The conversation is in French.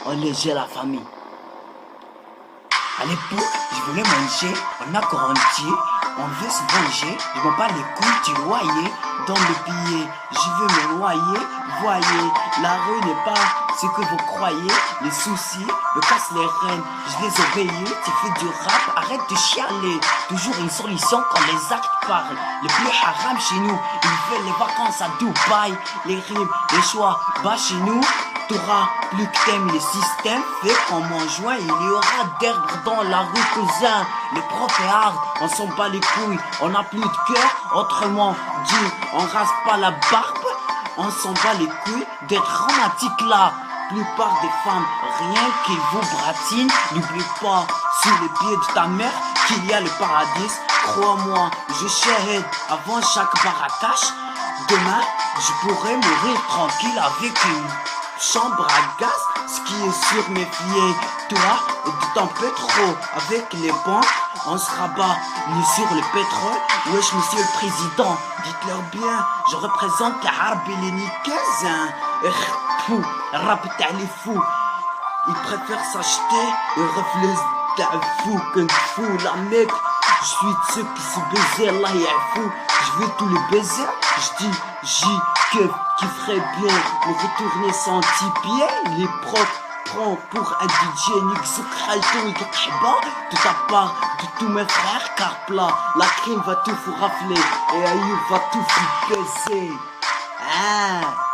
enlègeait la famille. À l'époque, je voulais manger, on a grandi, on veut se venger, je m'en bats les couilles du loyer, dans le billet, je veux me noyer, voyez, la rue n'est pas ce que vous croyez, les soucis me cassent les rênes, je les obéis, tu fais du rap, arrête de chialer, toujours une solution quand les actes parlent, les plus haram chez nous, ils veulent les vacances à Dubaï, les rimes, les choix, bas chez nous, t'auras plus que t'aimes les systèmes, fait qu'en mangeant, il y aura d'herbe dans la rue, cousin. Les profs et hard, on s'en bat les couilles, on n'a plus de cœur, autrement dit, on rase pas la barbe, on s'en bat les couilles d'être romantique là. Plupart des femmes, rien qu'ils vous bratinent, n'oublie pas, sous les pieds de ta mère, qu'il y a le paradis. Crois-moi, je shahid avant chaque barakash. Demain, je pourrais mourir tranquille avec une chambre à gaz, ce qui est sur mes pieds. Toi, t'en peux trop. Avec les banques, on se rabat ni sur le pétrole. Wesh, monsieur le président, dites-leur bien, je représente la harbe et les niqueuses. Fou, rap t'as les fous. Ils préfèrent s'acheter et reflètent d'un fou qu'un fou. La mec, je suis de ceux qui se baisaient, Allah y'a fou. Je veux tous les baisers, je dis qui ferait bien me retourner sans pied. Les profs prend pour un DJ Nick Zukralto et Kakaba de ta part de tous mes frères car plat. La crime va tout vous rafler et Aïe va tout vous baiser. Ah.